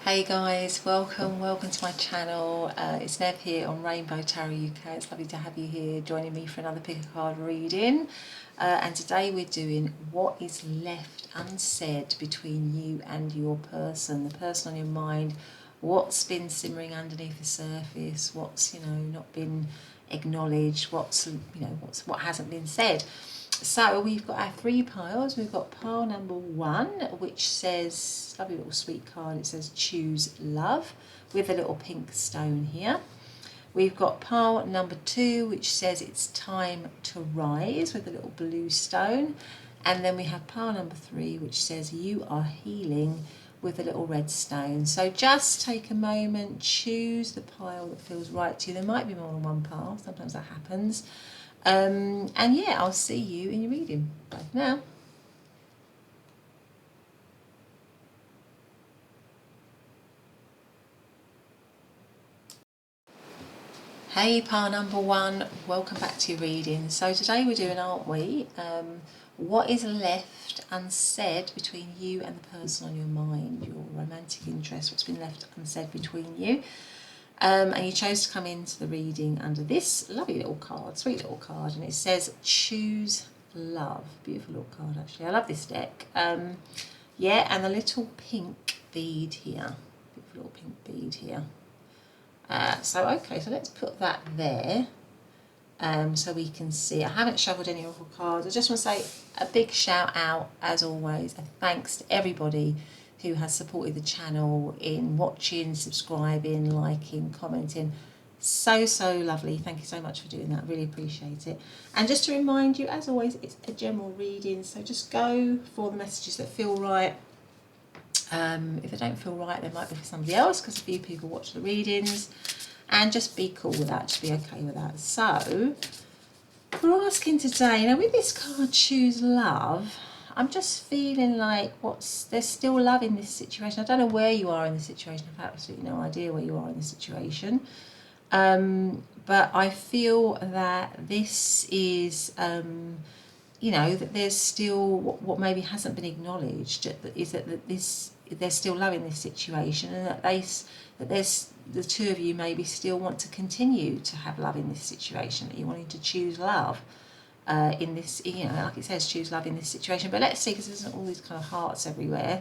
Hey guys, welcome to my channel. It's Nev here on Rainbow Tarot UK. It's lovely to have you here joining me for another pick a card reading. And today we're doing what is left unsaid between you and your person, the person on your mind, what's been simmering underneath the surface, what's not been acknowledged, what hasn't been said. So we've got our three piles. We've got pile number one, which says, lovely little sweet card, it says choose love, with a little pink stone here. We've got pile number two, which says it's time to rise, with a little blue stone. And then we have pile number three, which says you are healing, with a little red stone. So just take a moment, choose the pile that feels right to you. There might be more than one pile, sometimes that happens. And yeah, I'll see you in your reading. Bye for now. Hey, pile number one, welcome back to your reading. So today we're doing, aren't we, what is left unsaid between you and the person on your mind, your romantic interest, what's been left unsaid between you. And you chose to come into the reading under this lovely little card, sweet little card, and it says choose love. Beautiful little card, actually. I love this deck. Yeah, and a little pink bead here. Beautiful little pink bead here. Okay, so let's put that there so we can see. I haven't shuffled any oracle cards. I just want to say a big shout out, as always, and thanks to everybody who has supported the channel in watching, subscribing, liking, commenting. So lovely. Thank you so much for doing that. Really appreciate it. And just to remind you, as always, it's a general reading, so just go for the messages that feel right. If they don't feel right, they might be for somebody else, because a few people watch the readings, and just be cool with that, just be okay with that. So we're asking today, with this card, choose love, I'm just feeling like there's still love in this situation. I don't know where you are in the situation. I have absolutely no idea where you are in the situation. But I feel that this is, that there's still what maybe hasn't been acknowledged, is that there's still love in this situation, and that there's the two of you maybe still want to continue to have love in this situation, that you're wanting to choose love. In this, like it says, choose love in this situation. But let's see, because there's all these kind of hearts everywhere.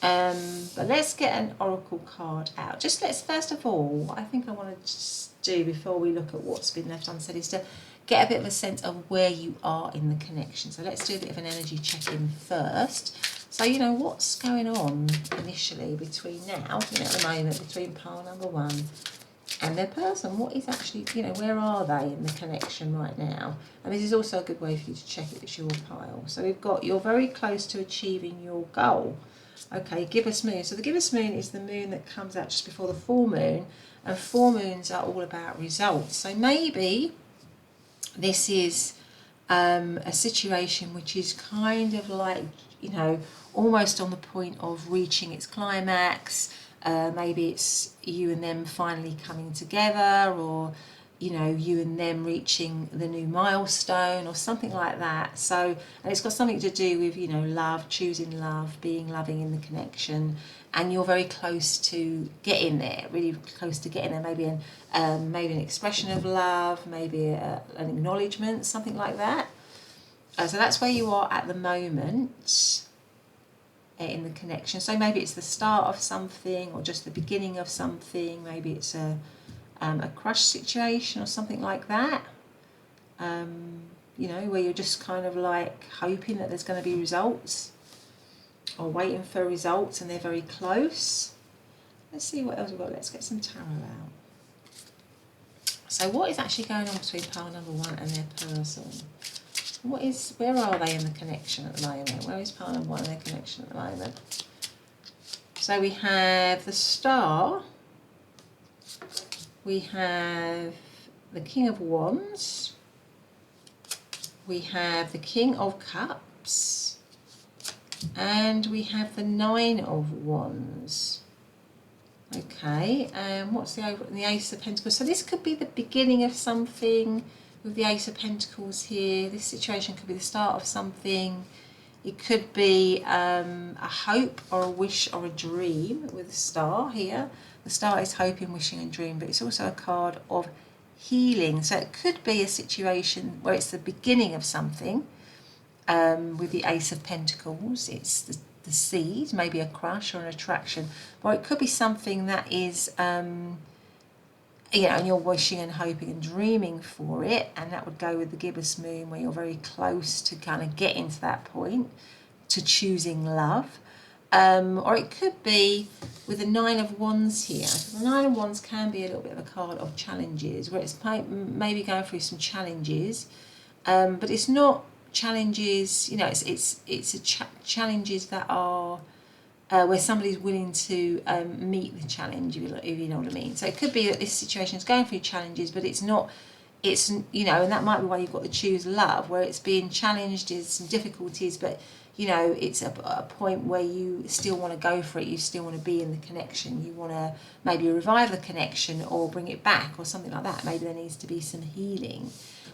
But let's get an oracle card out. First of all, what I think I want to just do before we look at what's been left unsaid is to get a bit of a sense of where you are in the connection. So let's do a bit of an energy check-in first. So, what's going on initially between now, at the moment, between pile number one and their person. What is actually, where are they in the connection right now? And this is also a good way for you to check if it's your pile. So we've got, you're very close to achieving your goal. Okay, gibbous moon. So the gibbous moon is the moon that comes out just before the full moon, and full moons are all about results. So maybe this is a situation which is kind of like, almost on the point of reaching its climax. Maybe it's you and them finally coming together, or you and them reaching the new milestone, or something like that. So, and it's got something to do with love, choosing love, being loving in the connection, and you're very close to getting there, really close to getting there. Maybe an expression of love, maybe an acknowledgement, something like that. So that's where you are at the moment in the connection. So maybe it's the start of something, or just the beginning of something. Maybe it's a crush situation or something like that, where you're just kind of like hoping that there's going to be results, or waiting for results, and they're very close. Let's see what else we've got. Let's get some tarot out. So what is actually going on between pile number one and their person? Where are they in the connection at the moment? Where is pile number one in their connection at the moment? So we have the Star, we have the King of Wands, we have the King of Cups, and we have the Nine of Wands. Okay, and what's the Ace of Pentacles? So this could be the beginning of something with the Ace of Pentacles here. This situation could be the start of something. It could be a hope or a wish or a dream with the star here. The star is hoping, wishing and dream, but it's also a card of healing. So it could be a situation where it's the beginning of something. With the Ace of Pentacles, it's the seed, maybe a crush or an attraction, or it could be something that is, and you're wishing and hoping and dreaming for it, and that would go with the gibbous moon, where you're very close to kind of getting to that point, to choosing love. Or it could be with the Nine of Wands here. The Nine of Wands can be a little bit of a card of challenges, where it's maybe going through some challenges, but it's not challenges, it's challenges that are where somebody's willing to meet the challenge, if you know what I mean. So it could be that this situation is going through challenges, but it's not, and that might be why you've got to choose love, where it's being challenged, is some difficulties, but it's a point where you still want to go for it, you still want to be in the connection, you want to maybe revive the connection or bring it back or something like that. Maybe there needs to be some healing.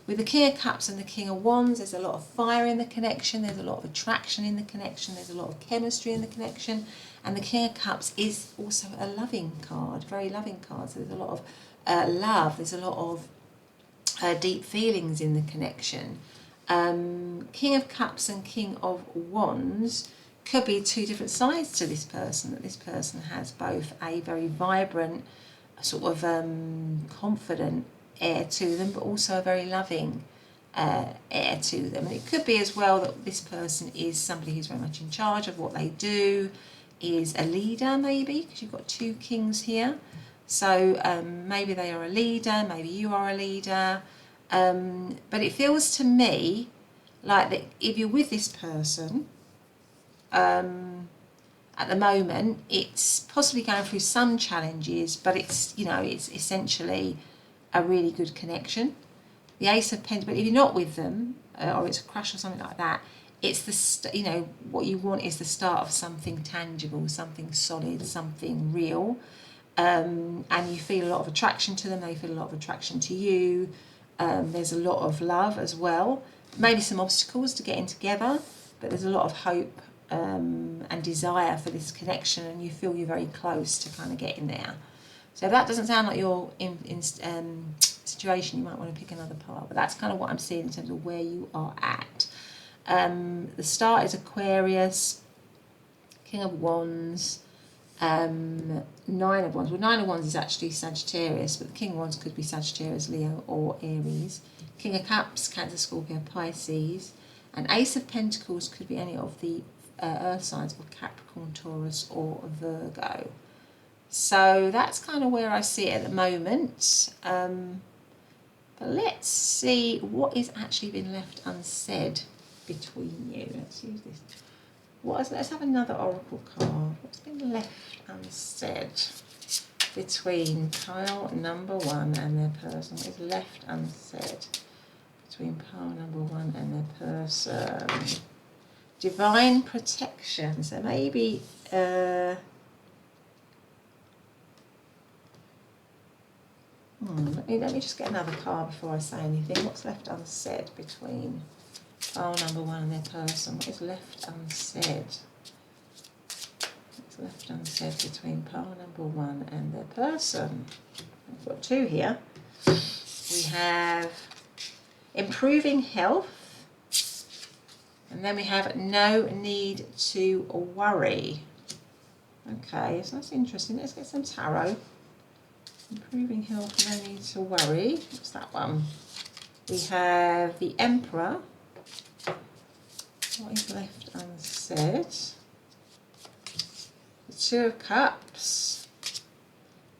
With the King of Cups and the King of Wands, there's a lot of fire in the connection, there's a lot of attraction in the connection, there's a lot of chemistry in the connection, and the King of Cups is also a loving card, very loving card, so there's a lot of love, there's a lot of deep feelings in the connection. King of Cups and King of Wands could be two different sides to this person, that this person has both a very vibrant, sort of confident air to them, but also a very loving air to them. And it could be as well that this person is somebody who's very much in charge of what they do, is a leader maybe, because you've got two kings here. So maybe they are a leader, maybe you are a leader. But it feels to me like that if you're with this person, at the moment, it's possibly going through some challenges, but it's essentially a really good connection. The Ace of Pentacles, but if you're not with them, or it's a crush or something like that, it's what you want is the start of something tangible, something solid, something real, and you feel a lot of attraction to them, they feel a lot of attraction to you. There's a lot of love as well, maybe some obstacles to getting together, but there's a lot of hope and desire for this connection, and you feel you're very close to kind of getting there. So if that doesn't sound like your situation, you might want to pick another part, but that's kind of what I'm seeing in terms of where you are at. The star is Aquarius, King of Wands, Nine of Wands. Well, Nine of Wands is actually Sagittarius, but the King of Wands could be Sagittarius, Leo or Aries. King of Cups, Cancer, Scorpio, Pisces. And Ace of Pentacles could be any of the earth signs of Capricorn, Taurus or Virgo. So that's kind of where I see it at the moment. But let's see what is actually been left unsaid between you. Let's use this. Let's have another oracle card. What's been left unsaid between pile number one and their person? What is left unsaid between pile number one and their person? Divine protection. So maybe let me just get another card before I say anything. What's left unsaid between pile number one and their person? What is left unsaid? What's left unsaid between pile number one and their person? I've got two here. We have improving health, and then we have no need to worry. Okay, so that's interesting. Let's get some tarot. Improving health, no need to worry. What's that one? We have the Emperor. What is left unsaid? The Two of Cups.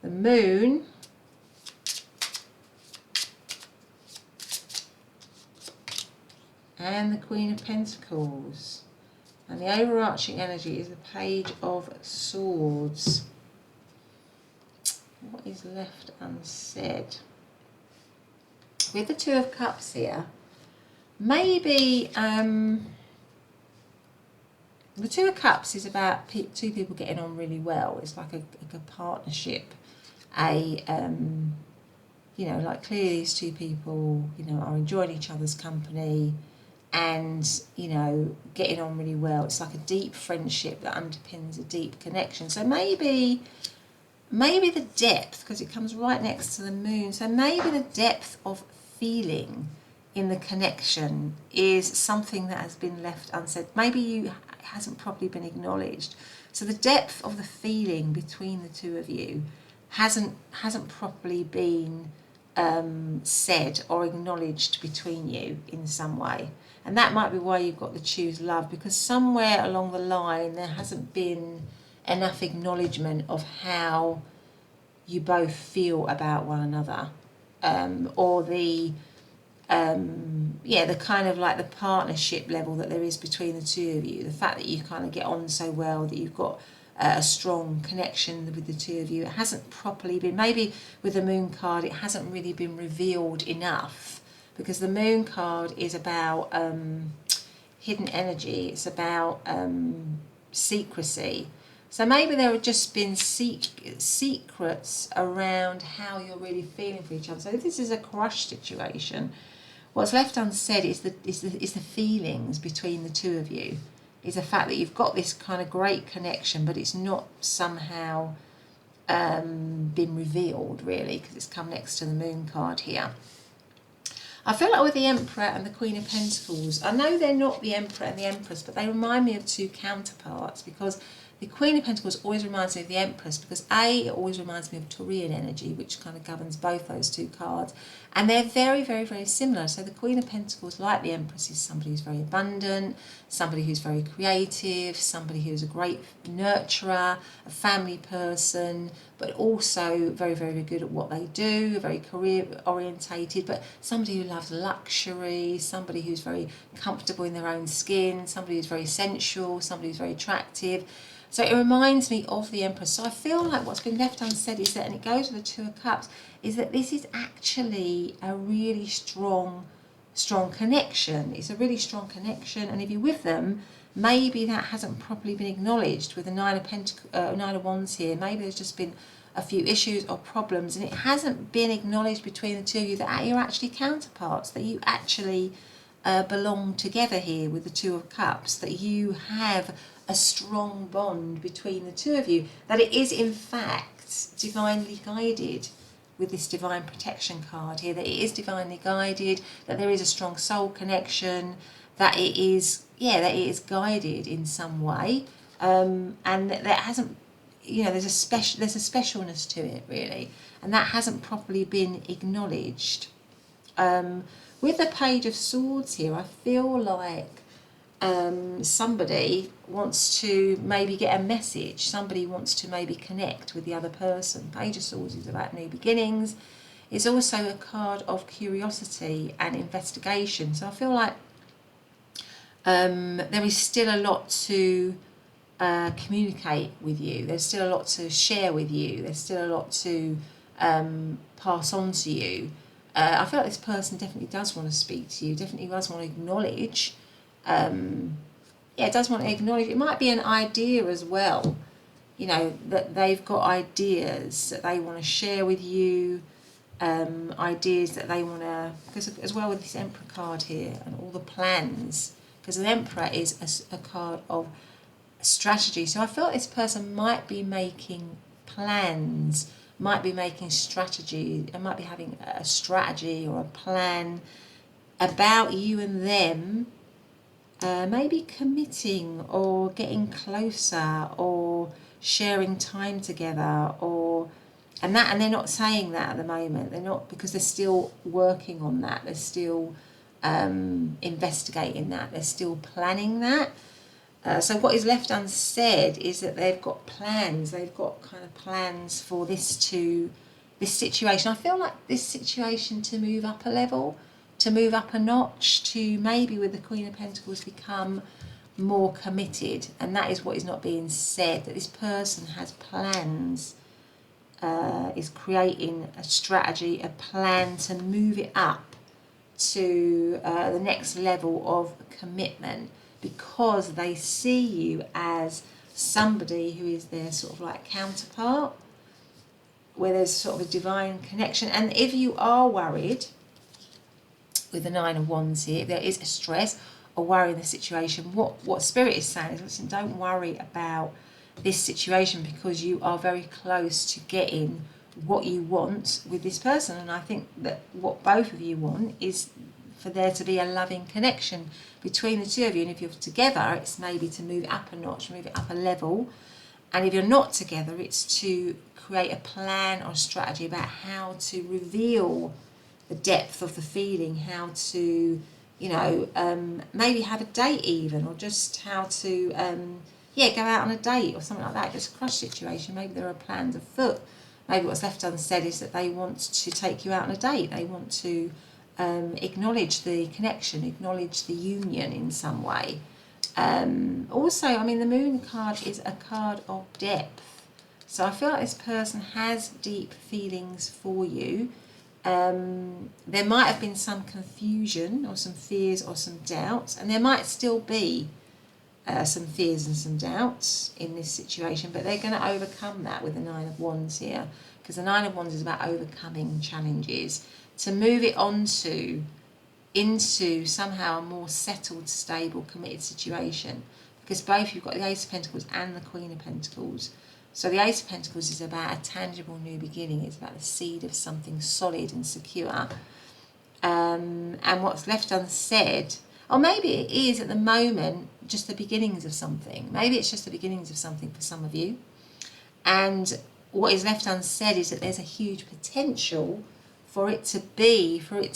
The Moon. And the Queen of Pentacles. And the overarching energy is the Page of Swords. What is left unsaid? With the Two of Cups here, maybe the Two of Cups is about two people getting on really well. It's like a partnership. Like clearly these two people, are enjoying each other's company. and, you know, getting on really well. It's like a deep friendship that underpins a deep connection. So maybe the depth, because it comes right next to the moon, so maybe the depth of feeling in the connection is something that has been left unsaid. Maybe it hasn't properly been acknowledged. So the depth of the feeling between the two of you hasn't properly been said or acknowledged between you in some way. And that might be why you've got the choose love, because somewhere along the line there hasn't been enough acknowledgement of how you both feel about one another, or the kind of like the partnership level that there is between the two of you. The fact that you kind of get on so well, that you've got a strong connection with the two of you. It hasn't properly been, maybe with the moon card, it hasn't really been revealed enough, because the moon card is about hidden energy. It's about secrecy. So maybe there have just been secrets around how you're really feeling for each other. So if this is a crush situation, what's left unsaid is the feelings between the two of you. Is the fact that you've got this kind of great connection, but it's not somehow been revealed, really, because it's come next to the moon card here. I feel like with the Emperor and the Queen of Pentacles, I know they're not the Emperor and the Empress, but they remind me of two counterparts, because the Queen of Pentacles always reminds me of the Empress, because it always reminds me of Taurian energy, which kind of governs both those two cards. And they're very, very, very similar. So the Queen of Pentacles, like the Empress, is somebody who's very abundant, somebody who's very creative, somebody who's a great nurturer, a family person, but also very, very good at what they do, very career orientated, but somebody who loves luxury, somebody who's very comfortable in their own skin, somebody who's very sensual, somebody who's very attractive. So it reminds me of the Empress. So I feel like what's been left unsaid is that, and it goes with the Two of Cups, is that this is actually a really strong connection. It's a really strong connection, and if you're with them, maybe that hasn't properly been acknowledged with the Nine of Wands here. Maybe there's just been a few issues or problems, and it hasn't been acknowledged between the two of you that you're actually counterparts, that you actually belong together here with the Two of Cups, that you have a strong bond between the two of you, that it is in fact divinely guided with this divine protection card here, that it is divinely guided, that there is a strong soul connection, that it is guided in some way, and that hasn't, there's a specialness to it, really, and that hasn't properly been acknowledged. With the Page of Swords here, I feel like somebody wants to maybe get a message, somebody wants to maybe connect with the other person. Page of Swords is about new beginnings. It's also a card of curiosity and investigation. So I feel like there is still a lot to communicate with you. There's still a lot to share with you. There's still a lot to pass on to you. I feel like this person definitely does want to speak to you, definitely does want to acknowledge. Does want to acknowledge. It might be an idea as well, that they've got ideas that they want to share with you, ideas that they want to, because as well with this Emperor card here and all the plans, because an Emperor is a card of strategy. So I feel like this person might be making plans, might be making strategy, and might be having a strategy or a plan about you and them, maybe committing or getting closer or sharing time together, and they're not saying that at the moment. They're not, because they're still working on that. They're still investigating that. They're still planning that. So what is left unsaid is that they've got plans. They've got kind of plans for this situation. I feel like this situation to move up a level, to move up a notch, to maybe with the Queen of Pentacles become more committed. And that is what is not being said, that this person has plans, is creating a strategy, a plan to move it up to the next level of commitment, because they see you as somebody who is their sort of like counterpart, where there's sort of a divine connection. And if you are worried with the Nine of Wands here, if there is a stress, or worry in the situation. What Spirit is saying is, listen, don't worry about this situation, because you are very close to getting what you want with this person. And I think that what both of you want is for there to be a loving connection between the two of you. And if you're together, it's maybe to move up a notch, move it up a level. And if you're not together, it's to create a plan or strategy about how to reveal the depth of the feeling, how to, maybe have a date even, or just how to, go out on a date or something like that. Just a crush situation. Maybe there are plans afoot. Maybe what's left unsaid is that they want to take you out on a date. They want to acknowledge the connection, acknowledge the union in some way. Also, I mean, the Moon card is a card of depth. So I feel like this person has deep feelings for you. There might have been some confusion or some fears or some doubts, and there might still be some fears and some doubts in this situation, but they're going to overcome that with the Nine of Wands here, because the Nine of Wands is about overcoming challenges to move it into somehow a more settled, stable, committed situation, because both you've got the Ace of Pentacles and the Queen of Pentacles. So the Ace of Pentacles is about a tangible new beginning. It's about the seed of something solid and secure. And what's left unsaid, or maybe it is at the moment just the beginnings of something. Maybe it's just the beginnings of something for some of you. And what is left unsaid is that there's a huge potential for it to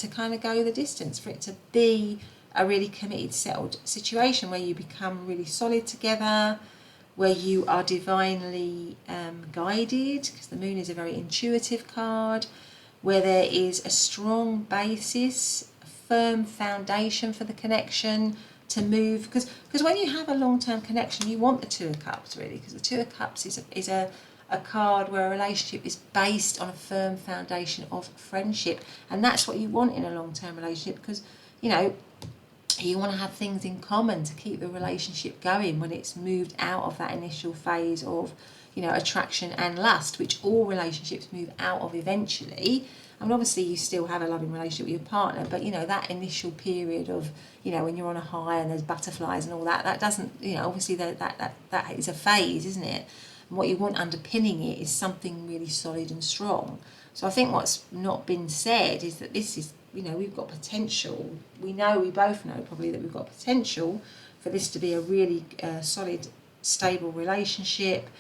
kind of go the distance, for it to be a really committed, settled situation where you become really solid together, where you are divinely guided, because the Moon is a very intuitive card, where there is a strong basis, a firm foundation for the connection to move. Because when you have a long-term connection, you want the Two of Cups, really, because the Two of Cups is a card where a relationship is based on a firm foundation of friendship. And that's what you want in a long-term relationship, because, you want to have things in common to keep the relationship going when it's moved out of that initial phase of, attraction and lust, which all relationships move out of eventually. I mean, obviously you still have a loving relationship with your partner, but, that initial period of, when you're on a high and there's butterflies and all that, that doesn't, obviously that is a phase, isn't it? And what you want underpinning it is something really solid and strong. So I think what's not been said is that this is, we've got potential. We both know probably that we've got potential for this to be a really solid, stable relationship.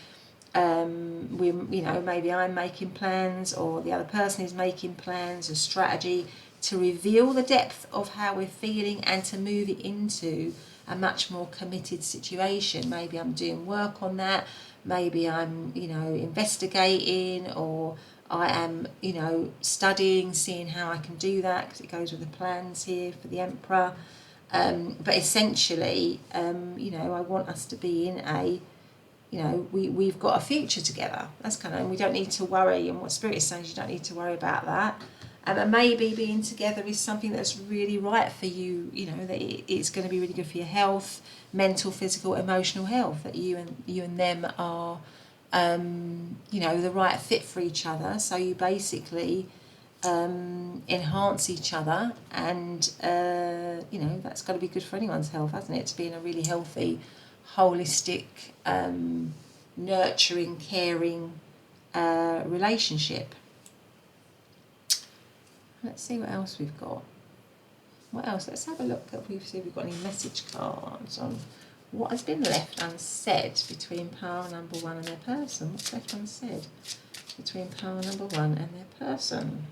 Maybe I'm making plans, or the other person is making plans, a strategy to reveal the depth of how we're feeling and to move it into a much more committed situation. Maybe I'm doing work on that. Maybe I'm, investigating, or I am, studying, seeing how I can do that, because it goes with the plans here for the Emperor. But essentially, I want us to be in a, we've got a future together. That's and we don't need to worry. And what Spirit is saying is you don't need to worry about that. And maybe being together is something that's really right for you, that it's going to be really good for your health, mental, physical, emotional health, that you and them are, the right fit for each other. So you basically enhance each other, and, that's got to be good for anyone's health, hasn't it? To be in a really healthy, holistic, nurturing, caring relationship. Let's see what else we've got. What else? Let's have a look at see if we've got any message cards on what has been left unsaid between power number one and their person. What's left unsaid between power number one and their person?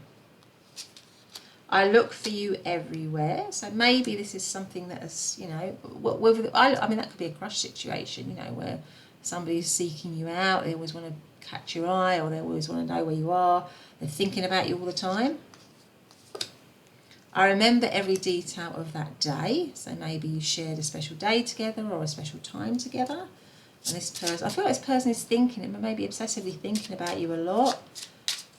I look for you everywhere. So maybe this is something that is, that could be a crush situation, where somebody's seeking you out. They always want to catch your eye, or they always want to know where you are. They're thinking about you all the time. I remember every detail of that day. So maybe you shared a special day together or a special time together. And this person, I feel like this person is thinking, maybe obsessively thinking about you a lot.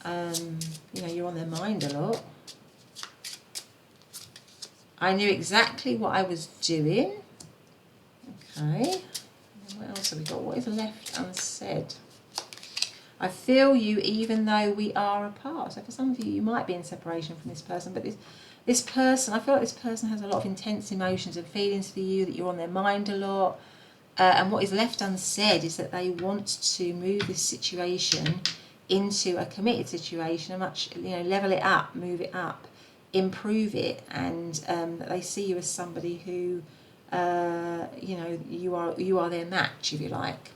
You're on their mind a lot. I knew exactly what I was doing. Okay. What else have we got? What is left unsaid? I feel you even though we are apart. So for some of you, you might be in separation from this person, but This person, I feel like this person has a lot of intense emotions and feelings for you, that you're on their mind a lot. And what is left unsaid is that they want to move this situation into a committed situation, a much, level it up, move it up, improve it, and that they see you as somebody who, you are their match, if you like.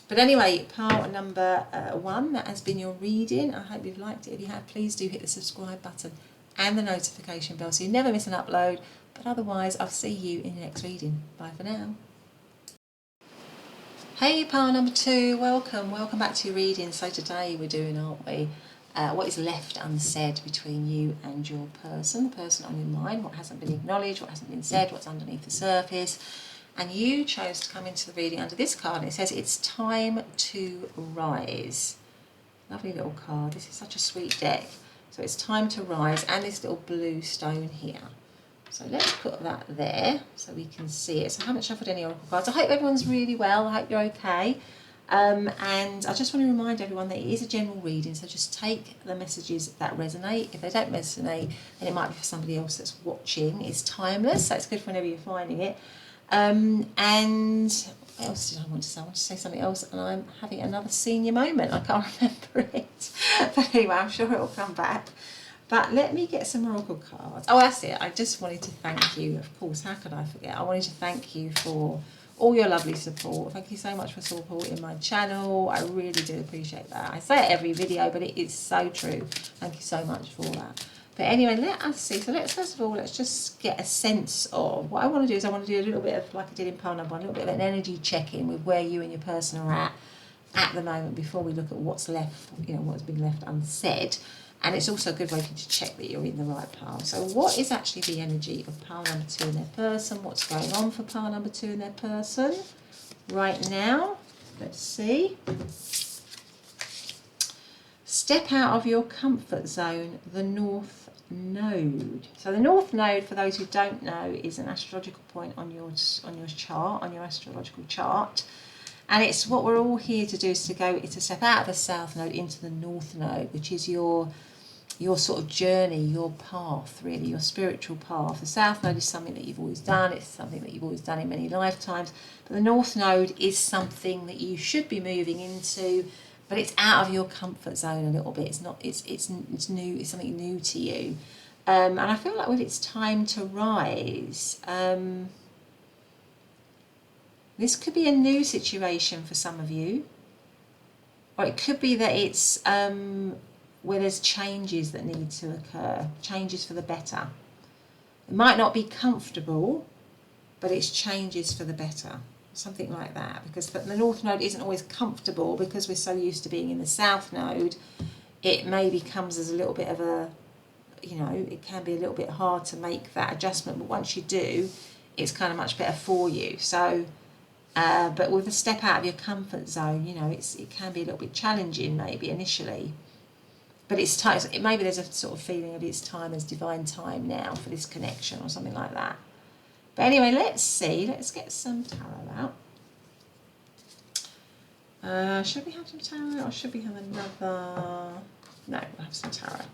But anyway, part number 1, that has been your reading. I hope you've liked it. If you have, please do hit the subscribe button and the notification bell so you never miss an upload. But otherwise, I'll see you in the next reading. Bye for now. Hey, pile number 2, welcome back to your reading. So today we're doing, aren't we, what is left unsaid between you and your person, the person on your mind, what hasn't been acknowledged, what hasn't been said, what's underneath the surface. And you chose to come into the reading under this card, and it says it's time to rise. Lovely little card. This is such a sweet deck. So it's time to rise, and this little blue stone here. So let's put that there so we can see it. So I haven't shuffled any oracle cards. I hope everyone's really well. I hope you're okay. And I just want to remind everyone that it is a general reading, so just take the messages that resonate. If they don't resonate, then it might be for somebody else that's watching. It's timeless, so it's good for whenever you're finding it. And what else did I want to say? I want to say something else, and I'm having another senior moment. I can't remember it. But anyway, I'm sure it will come back. But let me get some oracle cards. Oh, that's it. I just wanted to thank you. Of course, how could I forget? I wanted to thank you for all your lovely support. Thank you so much for supporting my channel. I really do appreciate that. I say it every video, but it is so true. Thank you so much for that. But anyway, let us see. So first of all, let's just get a sense of, what I want to do is I want to do a little bit of, like I did in pile number 1, a little bit of an energy check-in with where you and your person are at the moment, before we look at what's left, what's been left unsaid. And it's also a good way to check that you're in the right pile. So what is actually the energy of pile number 2 and their person? What's going on for pile number 2 and their person right now? Let's see. Step out of your comfort zone, the North Node. So the North Node, for those who don't know, is an astrological point on your chart, on your astrological chart. And it's what we're all here to do, is to step out of the South Node into the North Node, which is your sort of journey, your path, really, your spiritual path. The South Node is something that you've always done. It's something that you've always done in many lifetimes. But the North Node is something that you should be moving into, but it's out of your comfort zone a little bit. It's not. It's new. It's something new to you. And I feel like with it's time to rise. This could be a new situation for some of you, or it could be that it's where there's changes that need to occur, changes for the better. It might not be comfortable, but it's changes for the better, something like that. Because the North Node isn't always comfortable, because we're so used to being in the South Node. It maybe comes as a little bit of a, it can be a little bit hard to make that adjustment, but once you do, it's kind of much better for you. So. But with a step out of your comfort zone, it can be a little bit challenging maybe initially. But it's time. Maybe there's a sort of feeling of it's time as divine time now for this connection or something like that. But anyway, let's see. Let's get some tarot out. Should we have some tarot, or should we have another? No, we'll have some tarot.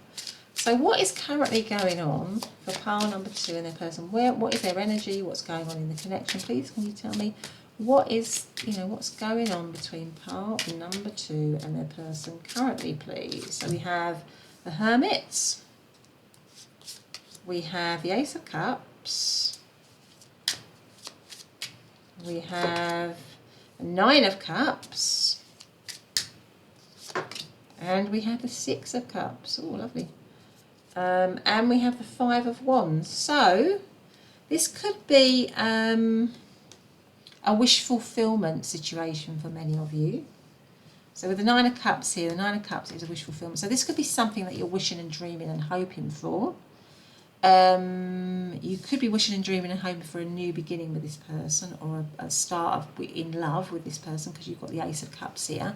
So what is currently going on for pile number 2 and their person? What is their energy? What's going on in the connection? Please, can you tell me? What is, what's going on between pile number 2 and their person currently, please? So we have the Hermit, we have the Ace of Cups, we have the 9 of Cups, and we have the 6 of Cups. Oh, lovely. And we have the 5 of Wands. So this could be a wish fulfillment situation for many of you. So with the 9 of Cups here, the 9 of Cups is a wish fulfillment. So this could be something that you're wishing and dreaming and hoping for. You could be wishing and dreaming and hoping for a new beginning with this person, or a start in love with this person, because you've got the Ace of Cups here.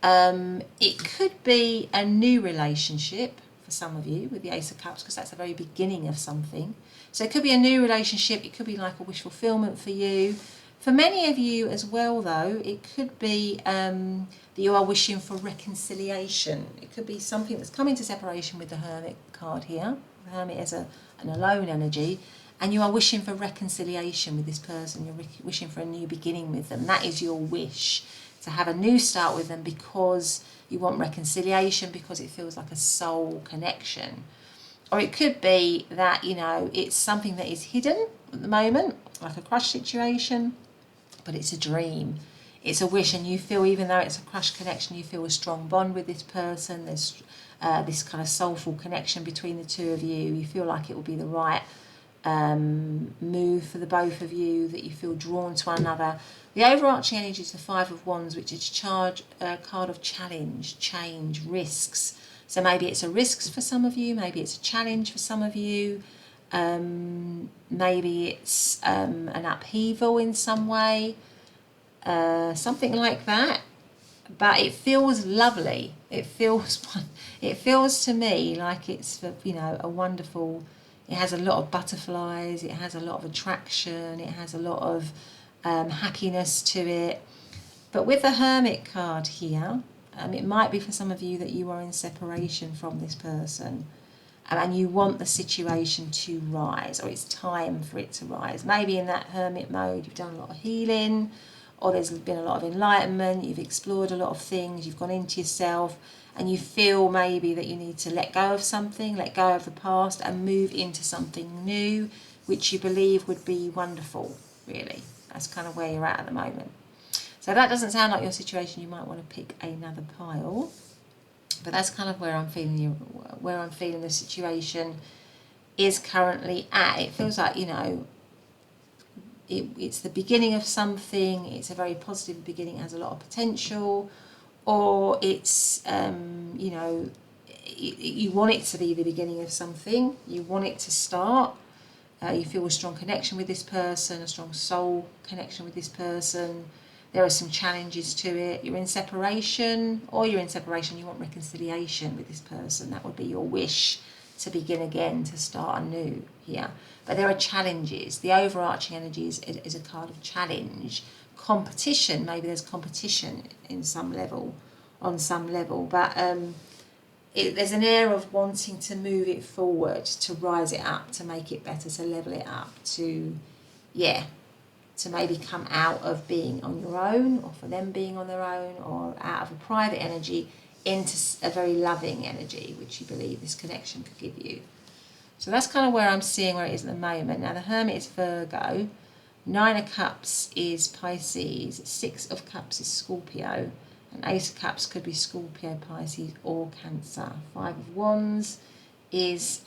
It could be a new relationship for some of you with the Ace of Cups, because that's the very beginning of something. So it could be a new relationship. It could be like a wish fulfillment for you. For many of you as well, though, it could be that you are wishing for reconciliation. It could be something that's coming to separation with the Hermit card here. The Hermit is a an alone energy, and you are wishing for reconciliation with this person. You're wishing for a new beginning with them. That is your wish, to have a new start with them, because you want reconciliation, because it feels like a soul connection. Or it could be that, you know, it's something that is hidden at the moment, like a crush situation, but it's a dream. It's a wish, and you feel, even though it's a crush connection, you feel a strong bond with this person. There's this kind of soulful connection between the two of you. You feel like it will be the right move for the both of you, that you feel drawn to one another. The overarching energy is the Five of Wands, which is a card of challenge, change, risks. So maybe it's a risk for some of you, maybe it's a challenge for some of you, maybe it's an upheaval in some way, something like that. But it feels lovely. It feels to me like it's, you know, a wonderful. It has a lot of butterflies. It has a lot of attraction. It has a lot of happiness to it. But with the Hermit card here, it might be for some of you that you are in separation from this person, and you want the situation to rise, or it's time for it to rise. Maybe in that Hermit mode, you've done a lot of healing, or there's been a lot of enlightenment, you've explored a lot of things, you've gone into yourself, and you feel maybe that you need to let go of something, let go of the past, and move into something new, which you believe would be wonderful, really. That's kind of where you're at the moment. So that doesn't sound like your situation. You might want to pick another pile. But that's kind of where I'm feeling the situation is currently at. It feels like, you know, it's the beginning of something. It's a very positive beginning. It has a lot of potential. Or it's, you know, you want it to be the beginning of something. You want it to start. You feel a strong connection with this person, a strong soul connection with this person. There are some challenges to it. You're in separation, you want reconciliation with this person. That would be your wish, to begin again, to start anew here. But there are challenges. The overarching energy is a card of challenge. Competition, maybe there's competition on some level. But there's an air of wanting to move it forward, to rise it up, to make it better, to level it up, to maybe come out of being on your own, or for them being on their own, or out of a private energy into a very loving energy, which you believe this connection could give you. So that's kind of where I'm seeing where it is at the moment. Now the Hermit is Virgo, Nine of Cups is Pisces, Six of Cups is Scorpio, and Ace of Cups could be Scorpio, Pisces, or Cancer. Five of Wands is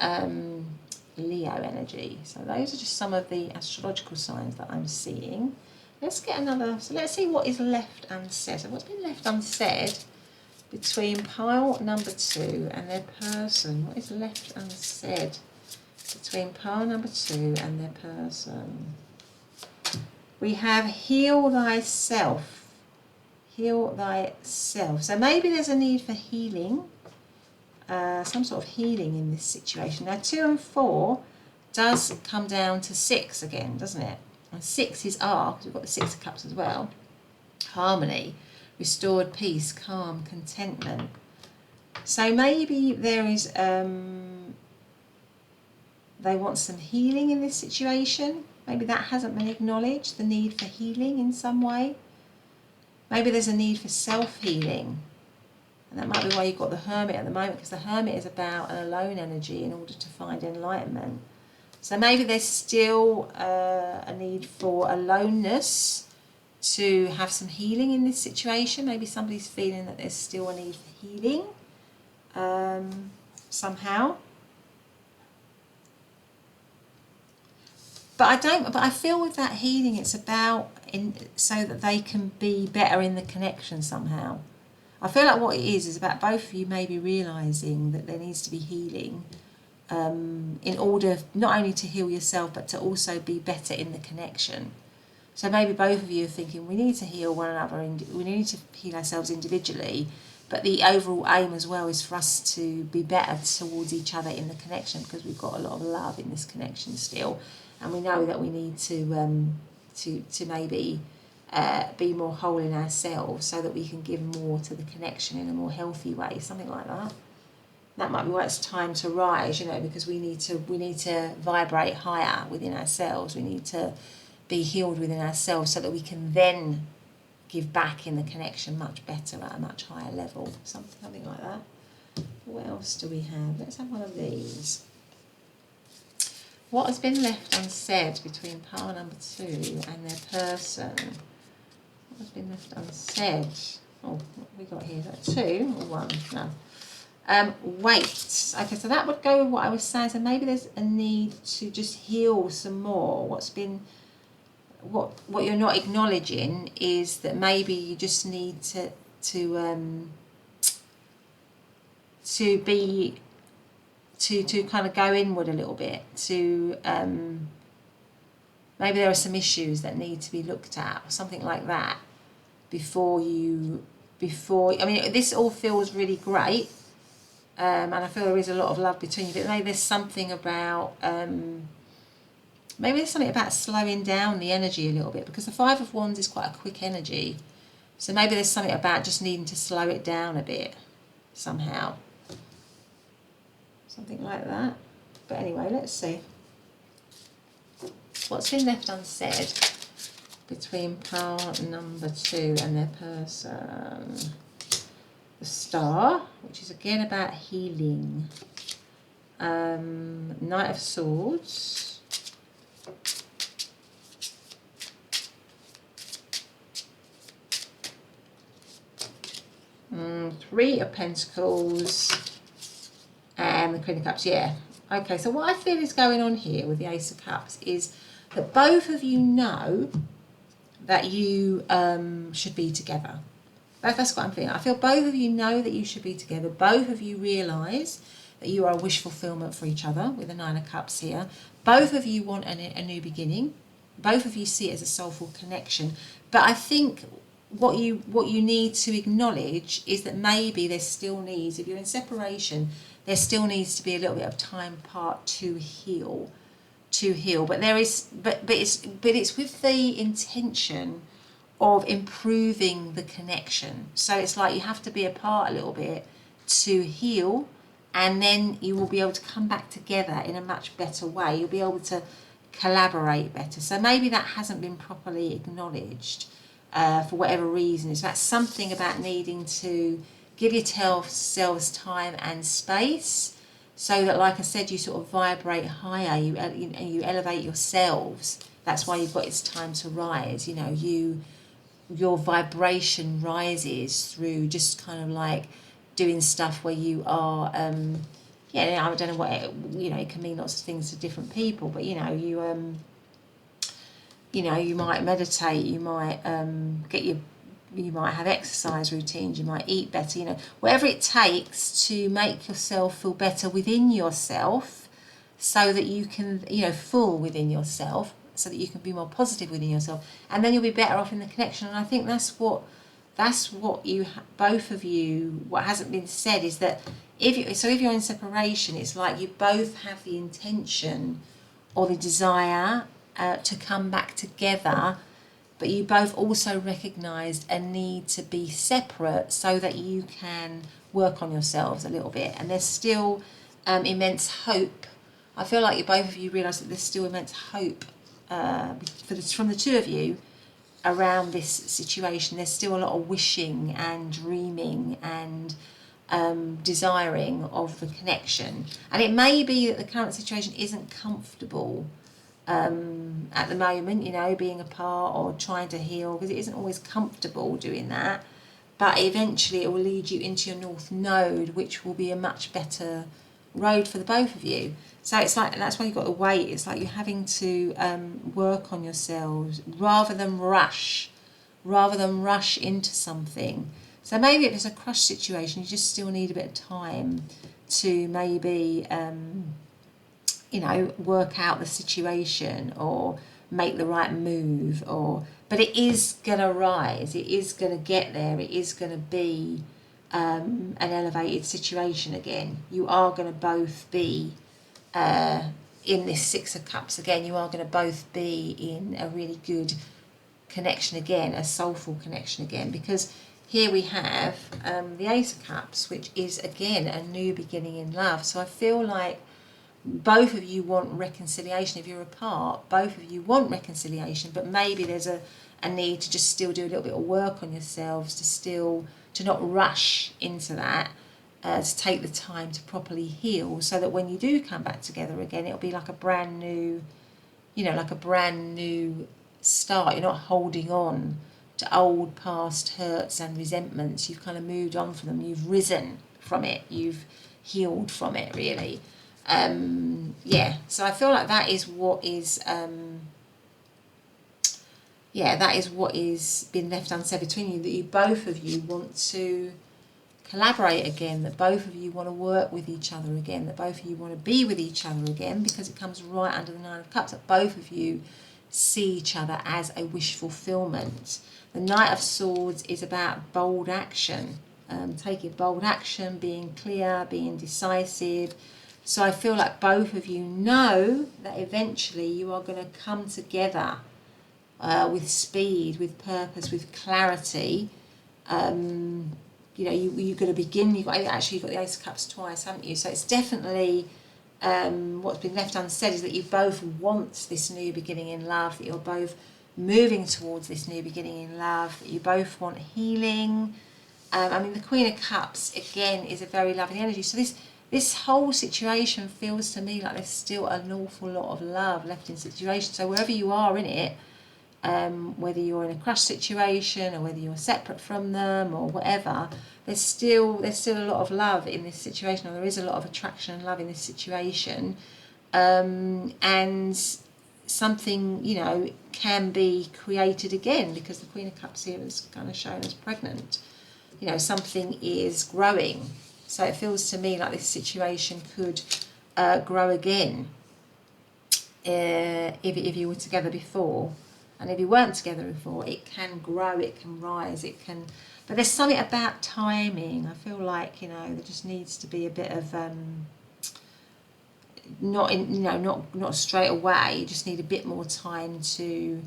Leo energy. So those are just some of the astrological signs that I'm seeing. Let's get another. So let's see what is left unsaid. So what's been left unsaid between pile number 2 and their person? What is left unsaid between pile number 2 and their person? We have heal thyself. Heal thyself. So maybe there's a need for healing. Some sort of healing in this situation. Now 2 and 4 does come down to 6 again, doesn't it? And 6 is because we've got the 6 of Cups as well. Harmony, restored peace, calm, contentment. So maybe there is, they want some healing in this situation. Maybe that hasn't been acknowledged, the need for healing in some way. Maybe there's a need for self-healing. And that might be why you've got the Hermit at the moment, because the Hermit is about an alone energy in order to find enlightenment. So maybe there's still a need for aloneness, to have some healing in this situation. Maybe somebody's feeling that there's still a need for healing somehow. But I feel with that healing, it's about so that they can be better in the connection somehow. I feel like what it is about both of you maybe realising that there needs to be healing in order not only to heal yourself, but to also be better in the connection. So maybe both of you are thinking, we need to heal one another, we need to heal ourselves individually, but the overall aim as well is for us to be better towards each other in the connection, because we've got a lot of love in this connection still, and we know that we need to maybe be more whole in ourselves so that we can give more to the connection in a more healthy way, something like that. that might be why it's time to rise, you know, because we need to vibrate higher within ourselves. We need to be healed within ourselves so that we can then give back in the connection much better at a much higher level. Something like that. What else do we have? Let's have one of these. What has been left unsaid between pile number 2 and their person? What has been left unsaid? Oh, what have we got here? Is that 2 or 1? No. Wait. Okay, so that would go with what I was saying. So maybe there's a need to just heal some more. What you're not acknowledging is that maybe you just need to kind of go inward a little bit. Maybe there are some issues that need to be looked at, or something like that, before. I mean, this all feels really great. And I feel there is a lot of love between you, but maybe there's something about slowing down the energy a little bit, because the 5 of Wands is quite a quick energy. So maybe there's something about just needing to slow it down a bit somehow. Something like that. But anyway, let's see. What's been left unsaid between pile number 2 and their person? The Star, which is again about healing. Knight of Swords. Three of Pentacles. And the Queen of Cups, yeah. Okay, so what I feel is going on here with the Ace of Cups is that both of you know that you should be together. That's what I'm feeling. I feel both of you know that you should be together. Both of you realise that you are a wish fulfillment for each other with the 9 of Cups here. Both of you want a new beginning. Both of you see it as a soulful connection. But I think what you need to acknowledge is that maybe there still needs, if you're in separation, there still needs to be a little bit of time apart to heal. But it's with the intention of improving the connection. So it's like you have to be apart a little bit to heal, and then you will be able to come back together in a much better way. You'll be able to collaborate better. So maybe that hasn't been properly acknowledged for whatever reason. It's about something about needing to give yourselves time and space, so that, like I said, you sort of vibrate higher, you elevate yourselves. That's why you've got it's time to rise. You know, your vibration rises through just kind of like doing stuff where you are, I don't know what it can mean lots of things to different people, but you might meditate, you might you might have exercise routines, you might eat better, whatever it takes to make yourself feel better within yourself, so that you can, full within yourself, so that you can be more positive within yourself, and then you'll be better off in the connection. And I think that's what you both of you, what hasn't been said is that if you're in separation, it's like you both have the intention or the desire to come back together, but you both also recognised a need to be separate so that you can work on yourselves a little bit. And there's still immense hope. I feel like both of you realise that there's still immense hope from the two of you around this situation. There's still a lot of wishing and dreaming and desiring of the connection. And it may be that the current situation isn't comfortable at the moment, being apart or trying to heal, because it isn't always comfortable doing that, but eventually it will lead you into your North Node, which will be a much better road for the both of you. So it's like, and that's why you've got to wait. It's like you're having to work on yourselves rather than rush into something. So maybe if it's a crush situation, you just still need a bit of time to maybe work out the situation or make the right move, but it is going to rise, it is going to get there, it is going to be an elevated situation again. You are going to both be in this 6 of Cups again, you are going to both be in a really good connection again, a soulful connection again, because here we have the Ace of Cups, which is again a new beginning in love. So I feel like both of you want reconciliation. If you're apart, both of you want reconciliation, but maybe there's a need to just still do a little bit of work on yourselves, to not rush into that, to take the time to properly heal, so that when you do come back together again, it'll be like a brand new, like a brand new start. You're not holding on to old past hurts and resentments. You've kind of moved on from them. You've risen from it. You've healed from it, really. So I feel like that is what is that is what is been left unsaid between you, that you both of you want to collaborate again, that both of you want to work with each other again, that both of you want to be with each other again, because it comes right under the Nine of Cups, that both of you see each other as a wish fulfillment. The Knight of Swords is about bold action, taking bold action, being clear, being decisive. So I feel like both of you know that eventually you are going to come together with speed, with purpose, with clarity. You're going to begin. You've got the Ace of Cups twice, haven't you? So it's definitely what's been left unsaid is that you both want this new beginning in love, that you're both moving towards this new beginning in love, that you both want healing. The Queen of Cups, again, is a very loving energy. So this whole situation feels to me like there's still an awful lot of love left in the situation. So wherever you are in it, whether you're in a crush situation or whether you're separate from them or whatever, there's still a lot of love in this situation, or there is a lot of attraction and love in this situation, and something can be created again, because the Queen of Cups here is kind of shown as pregnant. Something is growing. So it feels to me like this situation could grow again if you were together before. And if you weren't together before, it can grow, it can rise, it can... But there's something about timing. I feel like, there just needs to be a bit of... not straight away. You just need a bit more time to...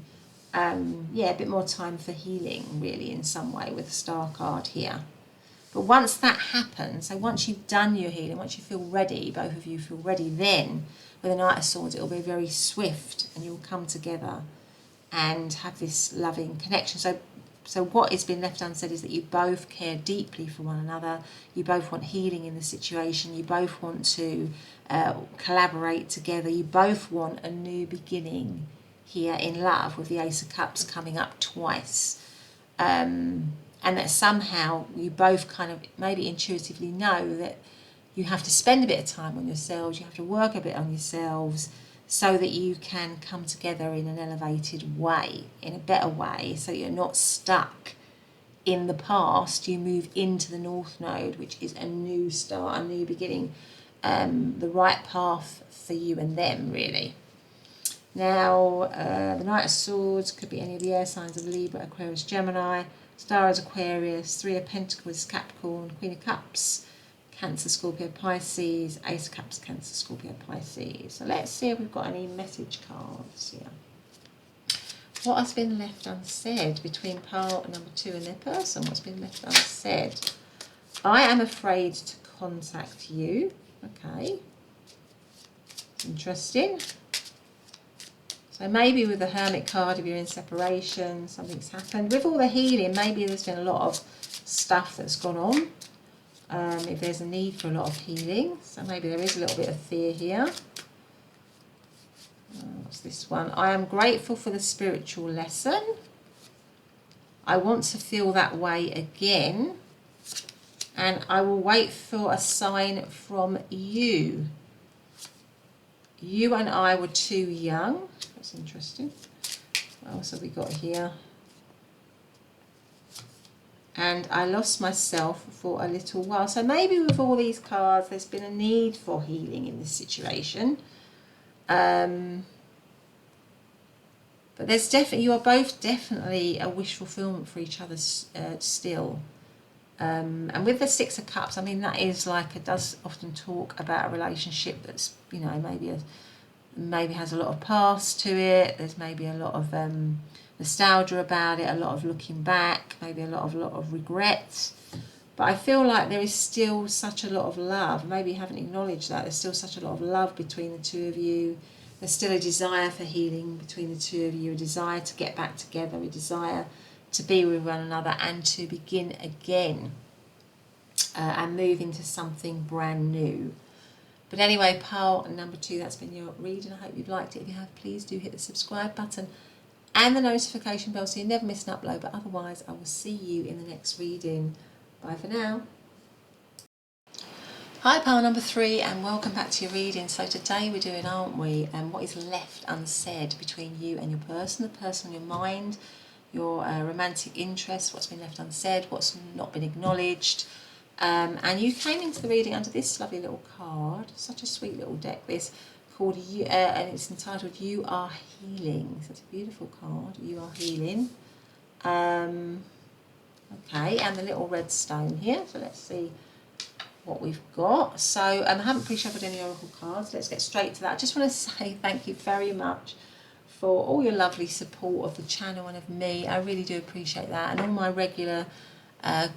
a bit more time for healing, really, in some way, with the Star card here. But once that happens, so once you've done your healing, once you feel ready, both of you feel ready, then with the Knight of Swords, it will be very swift, and you'll come together and have this loving connection. So what has been left unsaid is that you both care deeply for one another. You both want healing in the situation. You both want to collaborate together. You both want a new beginning here in love, with the Ace of Cups coming up twice. And that somehow you both kind of maybe intuitively know that you have to spend a bit of time on yourselves. You have to work a bit on yourselves, so that you can come together in an elevated way, in a better way, so you're not stuck in the past. You move into the North Node, which is a new start, a new beginning, the right path for you and them, really. Now, the Knight of Swords could be any of the air signs of Libra, Aquarius, Gemini. Star is Aquarius, Three of Pentacles, Capricorn, Queen of Cups, Cancer, Scorpio, Pisces, Ace of Cups, Cancer, Scorpio, Pisces. So let's see if we've got any message cards here. What has been left unsaid between pile number 2 and their person? What's been left unsaid? I am afraid to contact you. Okay. Interesting. So maybe with the Hermit card, if you're in separation, something's happened. With all the healing, maybe there's been a lot of stuff that's gone on. If there's a need for a lot of healing. So maybe there is a little bit of fear here. What's this one? I am grateful for the spiritual lesson. I want to feel that way again. And I will wait for a sign from you. You and I were too young. That's interesting. What else have we got here? And I lost myself for a little while. So maybe with all these cards, there's been a need for healing in this situation. But there's definitely, you are both definitely a wish fulfillment for each other still. And with the Six of Cups, that is like, it does often talk about a relationship that's, maybe has a lot of past to it. There's maybe a lot of nostalgia about it, a lot of looking back, maybe a lot of regret. But I feel like there is still such a lot of love. Maybe you haven't acknowledged that. There's still such a lot of love between the two of you. There's still a desire for healing between the two of you, a desire to get back together, a desire to be with one another and to begin again and move into something brand new. But anyway, pile number 2, that's been your reading. I hope you've liked it. If you have, please do hit the subscribe button and the notification bell so you never miss an upload. But otherwise, I will see you in the next reading. Bye for now. Hi, pile number 3, and welcome back to your reading. So today we're doing, aren't we, what is left unsaid between you and your person, the person on your mind, your romantic interest, what's been left unsaid, what's not been acknowledged. And you came into the reading under this lovely little card, such a sweet little deck this, called you, and it's entitled You Are Healing. So it's a beautiful card, You Are Healing. Okay, and the little red stone here, so let's see what we've got. So I haven't pre-shuffled any oracle cards. Let's get straight to that. I just want to say thank you very much for all your lovely support of the channel and of me. I really do appreciate that, and all my regular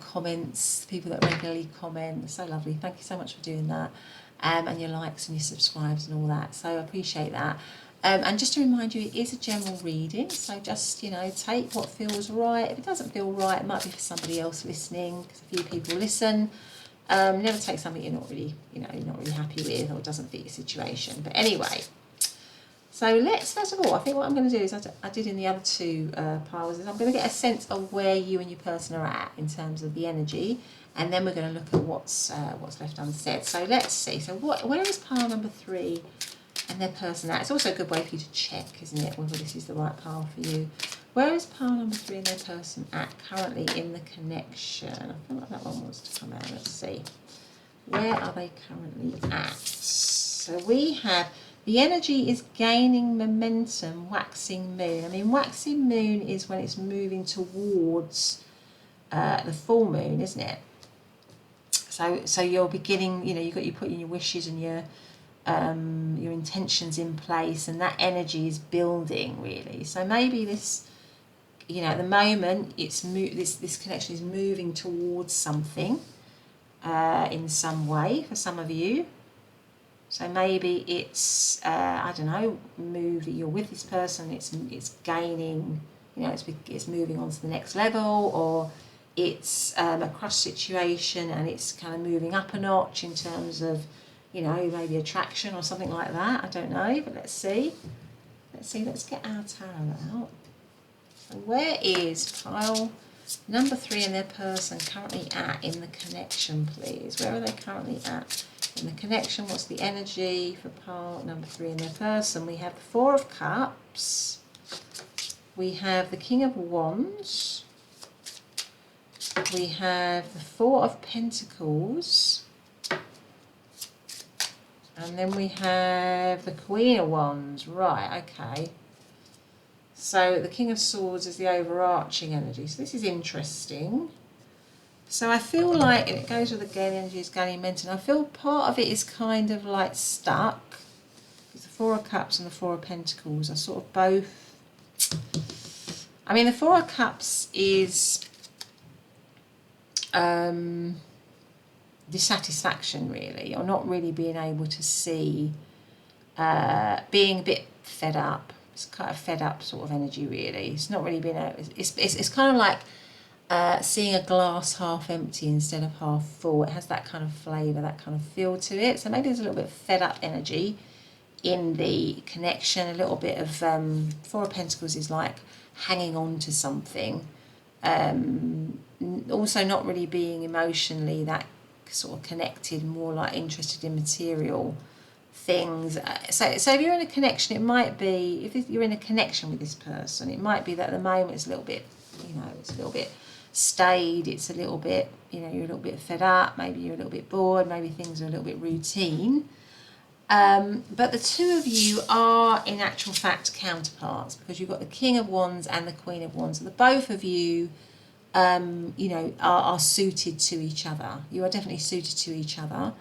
comments, people that regularly comment, so lovely. Thank you so much for doing that, and your likes and your subscribes and all that, so I appreciate that. And just to remind you, it is a general reading, so just, you know, take what feels right. If it doesn't feel right, it might be for somebody else listening, because a few people listen. Never take something you're not really, you know, you're not really happy with, or doesn't fit your situation. But anyway, so let's, first of all, I think what I'm going to do is, I did in the other 2 piles, is I'm going to get a sense of where you and your person are at in terms of the energy, and then we're going to look at what's left unsaid. So let's see. So where is pile number 3 and their person at? It's also a good way for you to check, isn't it, whether this is the right pile for you. Where is pile number 3 and their person at currently in the connection? I feel like that one wants to come out. Let's see. Where are they currently at? So we have, the energy is gaining momentum, waxing moon. I mean, waxing moon is when it's moving towards the full moon, isn't it? So you're beginning, you know, you're putting your wishes and your intentions in place, and that energy is building, really. So maybe this, you know, at the moment, it's this connection is moving towards something in some way for some of you. So maybe it's I don't know, you're with this person, it's gaining, you know, it's moving on to the next level, or it's a crush situation and it's kind of moving up a notch in terms of, you know, maybe attraction or something like that. I don't know, but let's see. Let's get our tarot out. So where is pile number 3 and their person currently at in the connection, please? Where are they currently at in the connection? What's the energy for pile number 3 and their person? We have the 4 of Cups. We have the King of Wands. We have the 4 of Pentacles. And then we have the Queen of Wands. Right, okay. So the King of Swords is the overarching energy. So this is interesting. So I feel like, and it goes with the gain energy is gaining momentum, I feel part of it is kind of like stuck. Because the 4 of Cups and the 4 of Pentacles are sort of both. I mean, the 4 of Cups is dissatisfaction, really, or not really being able to see, being a bit fed up. It's kind of fed up sort of energy, really. It's not really being able, it's kind of like seeing a glass half empty instead of half full. It has that kind of flavour, that kind of feel to it. So maybe there's a little bit of fed up energy in the connection. A little bit of 4 of Pentacles is like hanging on to something. Also not really being emotionally that sort of connected, more like interested in material things. So if you're in a connection, it might be, if you're in a connection with this person, it might be that at the moment it's a little bit, you know, it's a little bit staid, it's a little bit, you know, you're a little bit fed up, maybe you're a little bit bored, maybe things are a little bit routine. But the 2 of you are in actual fact counterparts, because you've got the King of Wands and the Queen of Wands. So the both of you, you know, are suited to each other. You are definitely suited to each other.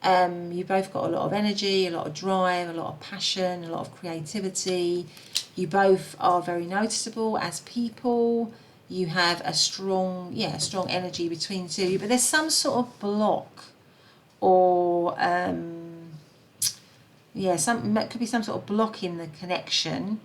You both got a lot of energy, a lot of drive, a lot of passion, a lot of creativity. You both are very noticeable as people. You have a strong energy between the two of you, but there's some sort of block, or could be some sort of block in the connection.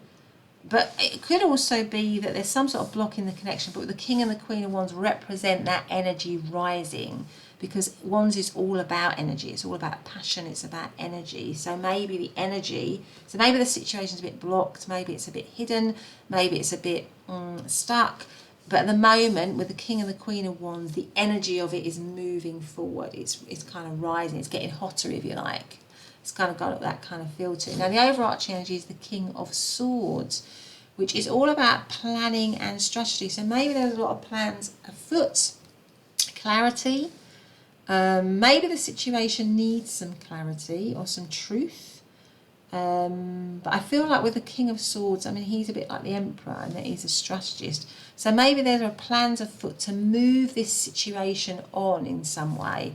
But it could also be that there's some sort of block in the connection, but the King and the Queen of Wands represent that energy rising, because Wands is all about energy. It's all about passion. It's about energy. So maybe the situation's a bit blocked. Maybe it's a bit hidden. Maybe it's a bit stuck. But at the moment, with the King and the Queen of Wands, the energy of it is moving forward. It's kind of rising. It's getting hotter, if you like. It's kind of got that kind of feel to it. Now, the overarching energy is the King of Swords, which is all about planning and strategy. So maybe there's a lot of plans afoot, clarity. Maybe the situation needs some clarity or some truth. But I feel like with the King of Swords, I mean, he's a bit like the Emperor, and that he's a strategist. So maybe there are plans afoot to move this situation on in some way.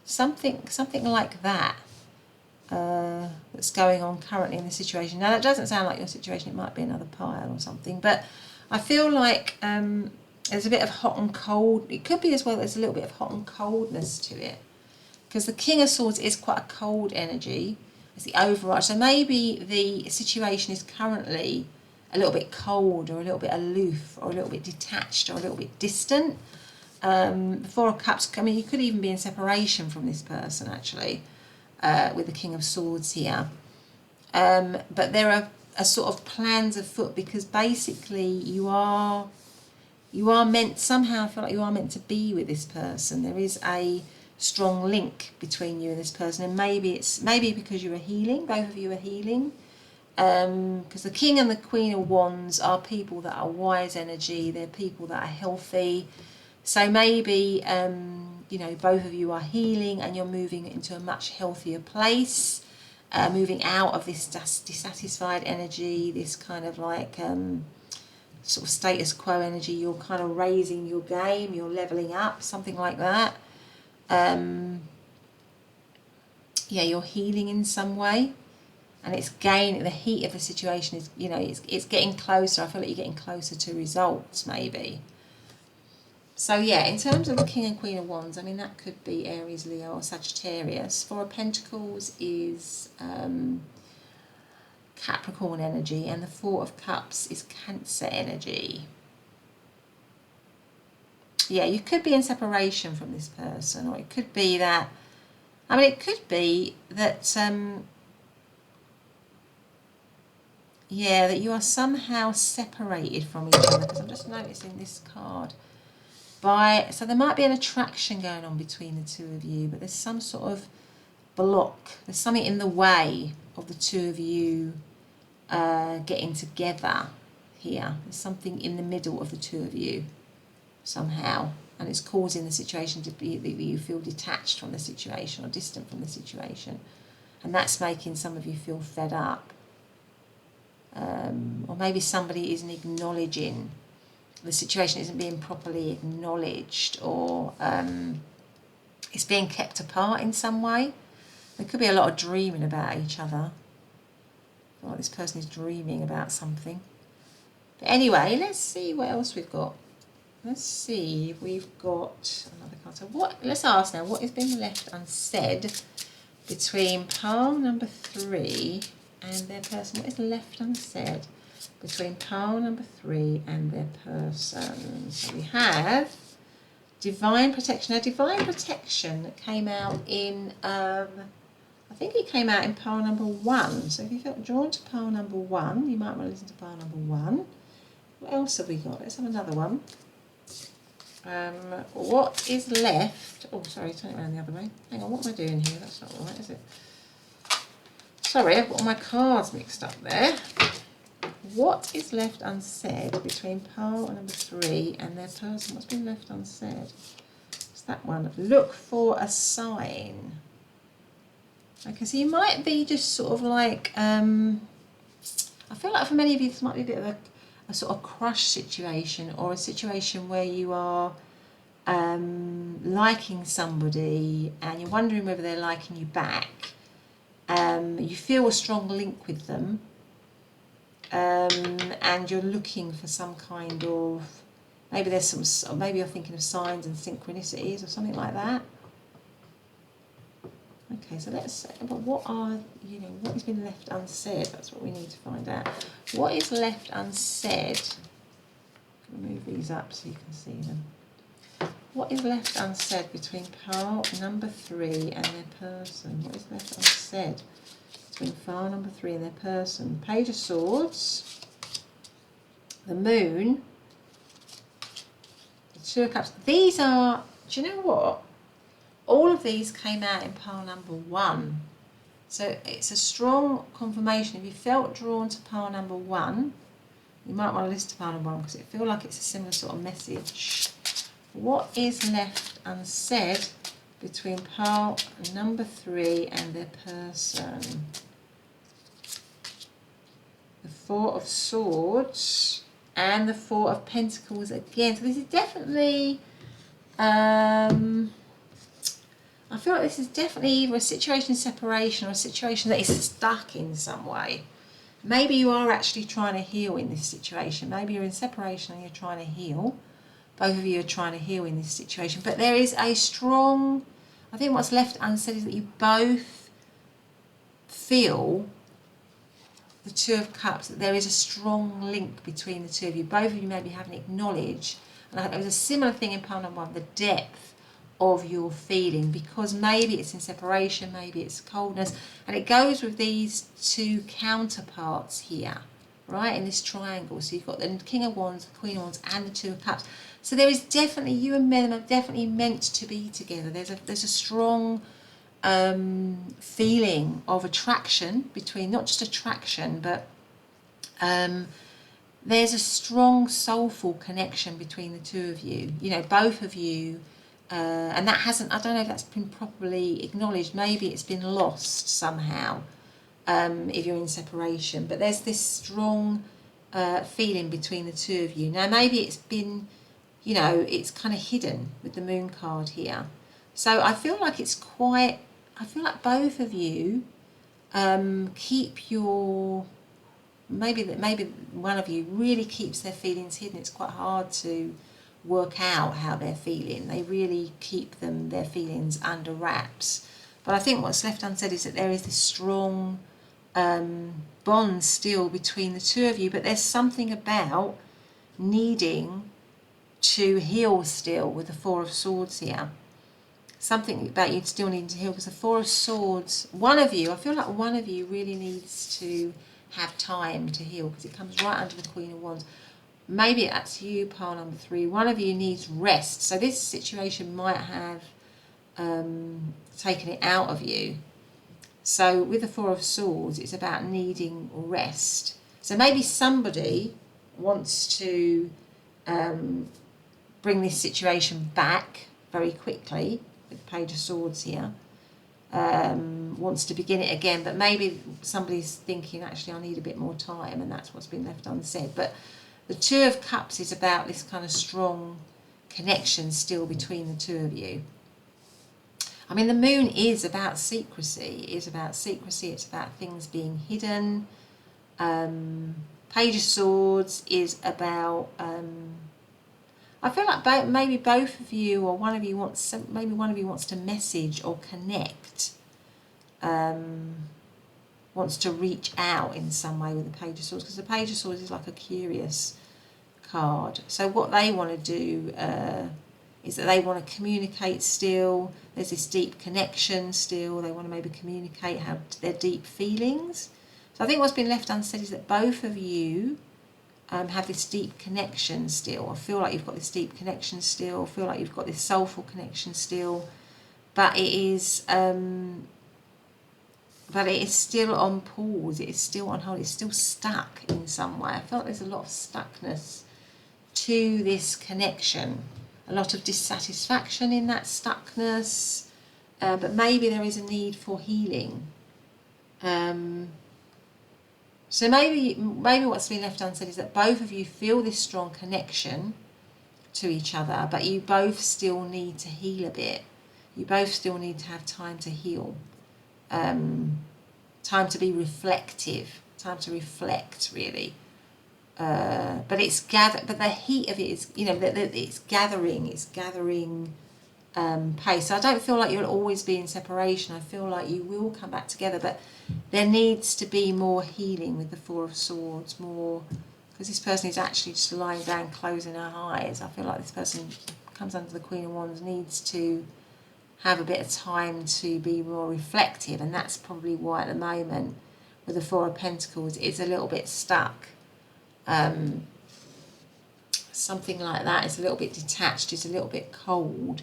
Something like that that's going on currently in the situation. Now, that doesn't sound like your situation. It might be another pile or something. But I feel like there's a bit of hot and cold. It could be as well there's a little bit of hot and coldness to it, because the King of Swords is quite a cold energy. It's the overarch. So maybe the situation is currently a little bit cold, or a little bit aloof, or a little bit detached, or a little bit distant. The Four of Cups, I mean, you could even be in separation from this person, actually, with the King of Swords here. But there are sort of plans afoot, because basically you are meant, somehow I feel like you are meant to be with this person. There is a strong link between you and this person, and maybe because you are healing, both of you are healing. Because the King and the Queen of Wands are people that are wise energy. They're people that are healthy. So maybe, both of you are healing, and you're moving into a much healthier place, moving out of this dissatisfied energy, this kind of like sort of status quo energy. You're kind of raising your game, you're leveling up, something like that. You're healing in some way, and it's gaining, the heat of the situation is, it's getting closer. I feel like you're getting closer to results, maybe. So in terms of the King and Queen of Wands, I mean, that could be Aries, Leo, or Sagittarius. Four of Pentacles is Capricorn energy, and the Four of Cups is Cancer energy. You could be in separation from this person, or it could be that, that you are somehow separated from each other, because I'm just noticing this card. So there might be an attraction going on between the two of you, but there's some sort of block. There's something in the way of the two of you getting together here. There's something in the middle of the two of you somehow, and it's causing the situation to be that you feel detached from the situation or distant from the situation, and that's making some of you feel fed up. Or maybe somebody isn't acknowledging, the situation isn't being properly acknowledged, or it's being kept apart in some way. There could be a lot of dreaming about each other. I feel like this person is dreaming about something. But anyway, let's see what else we've got. Let's see if we've got another card. So let's ask now, what has been left unsaid between pile number 3 and their person? What is left unsaid between pile number 3 and their person? So we have Divine Protection. Now, Divine Protection came out in, I think it came out in pile number 1. So if you felt drawn to pile number 1, you might want to listen to pile number 1. What else have we got? Let's have another one. What is left? Oh, sorry, turn it around the other way. Hang on, what am I doing here? That's not right, is it? Sorry, I've got all my cards mixed up there. What is left unsaid between pile number 3 and their person? What's been left unsaid? It's that one. Look for a sign. Okay, so you might be just sort of like, I feel like for many of you this might be a bit of a sort of crush situation, or a situation where you are liking somebody and you're wondering whether they're liking you back. You feel a strong link with them, and you're looking for some kind of, maybe there's some, maybe you're thinking of signs and synchronicities or something like that. Okay, so let's, but what are, you know, what has been left unsaid? That's what we need to find out. What is left unsaid? I'm going to move these up so you can see them. What is left unsaid between pile number 3 and their person? What is left unsaid between pile number 3 and their person? Page of Swords, the Moon, the Two of Cups. These are, do you know what? All of these came out in pile number 1. So it's a strong confirmation. If you felt drawn to pile number 1, you might want to listen to pile number 1 because it feels like it's a similar sort of message. What is left unsaid between pile number 3 and their person? The Four of Swords and the Four of Pentacles again. So this is definitely, I feel like this is definitely either a situation of separation or a situation that is stuck in some way. Maybe you are actually trying to heal in this situation. Maybe you're in separation and you're trying to heal. Both of you are trying to heal in this situation. But there is a strong, I think what's left unsaid is that you both feel, the Two of Cups, that there is a strong link between the two of you. Both of you maybe haven't acknowledged, and I think there was a similar thing in pile number 1, the depth of your feeling, because maybe it's in separation, maybe it's coldness, and it goes with these two counterparts here, right, in this triangle. So you've got the King of Wands, the Queen of Wands, and the Two of Cups. So there is definitely, you and men are definitely meant to be together. There's a strong feeling of attraction between, not just attraction, but there's a strong soulful connection between the two of you. You know, both of you, and that hasn't, I don't know if that's been properly acknowledged. Maybe it's been lost somehow if you're in separation. But there's this strong feeling between the two of you. Now, maybe it's been, you know, it's kind of hidden with the Moon card here. So I feel like it's quite, I feel like both of you keep your, maybe one of you really keeps their feelings hidden. It's quite hard to work out how they're feeling. They really keep their feelings under wraps. But I think what's left unsaid is that there is this strong bond still between the two of you, but there's something about needing to heal still with the Four of Swords here. Something about you still needing to heal, because the Four of Swords, one of you, I feel like one of you really needs to have time to heal, because it comes right under the Queen of Wands. Maybe that's you, pile number 3. One of you needs rest. So this situation might have taken it out of you. So with the Four of Swords, it's about needing rest. So maybe somebody wants to bring this situation back very quickly, with the Page of Swords here, wants to begin it again, but maybe somebody's thinking, actually, I need a bit more time, and that's what's been left unsaid. But the Two of Cups is about this kind of strong connection still between the two of you. I mean, the Moon is about secrecy. It is about secrecy. It's about things being hidden. Page of Swords is about, I feel like maybe both of you or one of you wants, maybe one of you wants to message or connect, wants to reach out in some way with the Page of Swords, because the Page of Swords is like a curious card. So what they want to do is that they want to communicate still. There's this deep connection still. They want to maybe communicate how their deep feelings. So I think what's been left unsaid is that both of you have this deep connection still. I feel like you've got this deep connection still. I feel like you've got this soulful connection still. But it is still on pause. It is still on hold. It's still stuck in some way. I feel like there's a lot of stuckness to this connection. A lot of dissatisfaction in that stuckness. But maybe there is a need for healing. So maybe what's been left unsaid is that both of you feel this strong connection, to each other, but you both still need to heal a bit. You both still need to have time to heal, time to be reflective, time to reflect, really. But it's but the heat of it is, it's gathering pace. So I don't feel like you'll always be in separation. I feel like you will come back together, but there needs to be more healing with the Four of Swords, more, because this person is actually just lying down, closing her eyes. I feel like this person comes under the Queen of Wands, needs to have a bit of time to be more reflective, and that's probably why at the moment with the Four of Pentacles it's a little bit stuck. Something like that is a little bit detached, it's a little bit cold,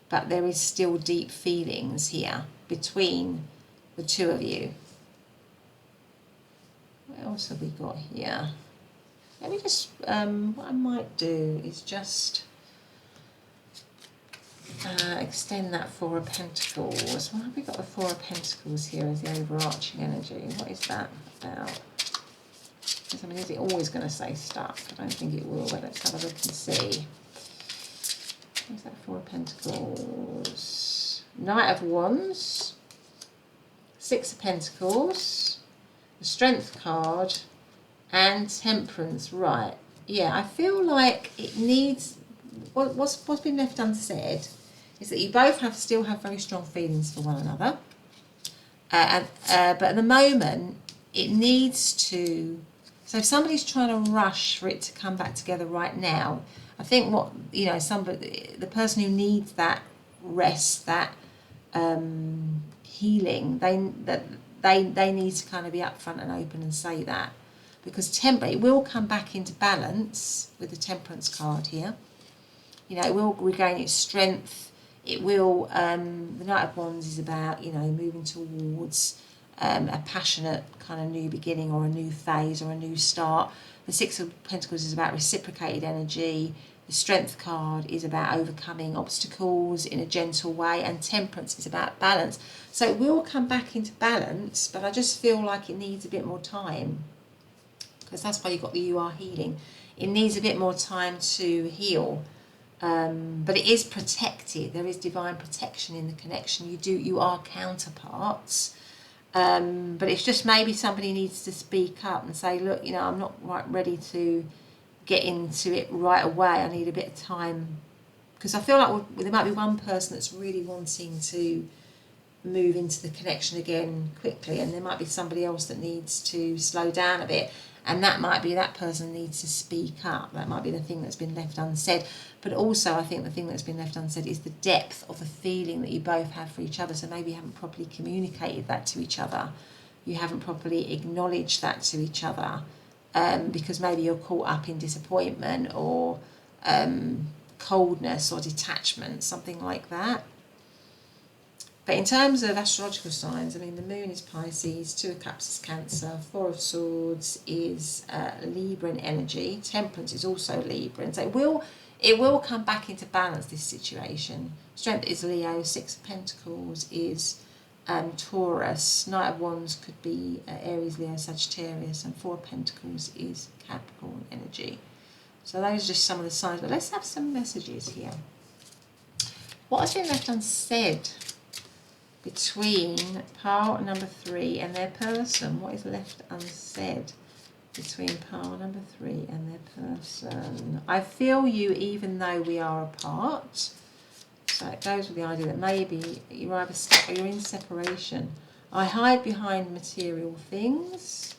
but there is still deep feelings here between the two of you. What else have we got here? Let me just, what I might do is just extend that Four of Pentacles. Why have we got the Four of Pentacles here as the overarching energy? What is that about? Because, I mean, is it always going to say stuck? I don't think it will, but let's have a look and see. What's that Four of Pentacles? Knight of Wands, Six of Pentacles, the Strength card, and Temperance. Right, yeah, I feel like it needs, what's been left unsaid is that you both still have very strong feelings for one another, but at the moment it needs to, so if somebody's trying to rush for it to come back together right now, I think what, the person who needs that rest, that healing, they need to kind of be upfront and open and say that, because it will come back into balance with the Temperance card here. It will regain its strength. It will, the Knight of Wands is about, moving towards a passionate kind of new beginning or a new phase or a new start. The Six of Pentacles is about reciprocated energy. The Strength card is about overcoming obstacles in a gentle way, and Temperance is about balance. So it will come back into balance, but I just feel like it needs a bit more time, because that's why you've got the You Are Healing. It needs a bit more time to heal, but it is protected. There is divine protection in the connection. You are counterparts. But it's just maybe somebody needs to speak up and say, look, I'm not quite ready to get into it right away. I need a bit of time, because I feel like there might be one person that's really wanting to move into the connection again quickly, and there might be somebody else that needs to slow down a bit, and that person needs to speak up. That might be the thing that's been left unsaid. But also I think the thing that's been left unsaid is the depth of the feeling that you both have for each other. So maybe you haven't properly communicated that to each other. You haven't properly acknowledged that to each other, because maybe you're caught up in disappointment or coldness or detachment, something like that. But in terms of astrological signs, I mean, the Moon is Pisces, Two of Cups is Cancer, Four of Swords is Libran energy, Temperance is also Libran. So it will come back into balance, this situation. Strength is Leo, Six of Pentacles is Taurus, Knight of Wands could be Aries, Leo, Sagittarius, and Four of Pentacles is Capricorn energy. So those are just some of the signs, but let's have some messages here. What has been left unsaid between pile number 3 and their person? What is left unsaid between pile number 3 and their person? I feel you even though we are apart. So it goes with the idea that maybe you're either stuck or you're in separation. I hide behind material things.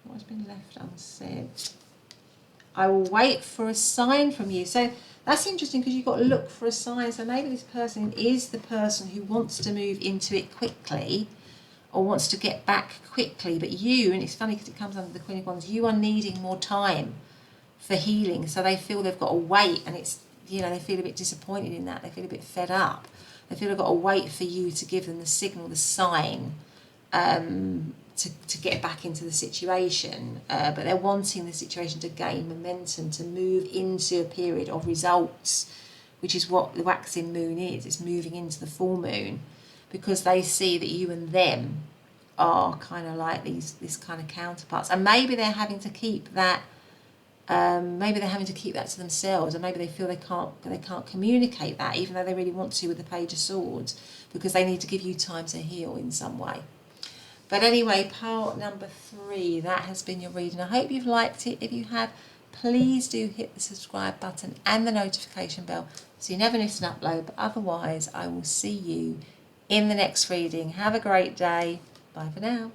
What has been left unsaid? I will wait for a sign from you. So that's interesting, because you've got to look for a sign. So maybe this person is the person who wants to move into it quickly or wants to get back quickly. But you, and it's funny because it comes under the Queen of Wands, you are needing more time for healing. So they feel they've got to wait, and it's, they feel a bit disappointed in that. They feel a bit fed up. They feel they've got to wait for you to give them the signal, the sign, to get back into the situation, but they're wanting the situation to gain momentum, to move into a period of results, which is what the waxing moon is. It's moving into the full moon, because they see that you and them are kind of like this kind of counterparts, and maybe they're having to keep that Maybe they're having to keep that to themselves, or maybe they feel they can't communicate that, even though they really want to with the Page of Swords, because they need to give you time to heal in some way. But anyway, part number 3, that has been your reading. I hope you've liked it. If you have, please do hit the subscribe button and the notification bell so you never miss an upload. But otherwise, I will see you in the next reading. Have a great day. Bye for now.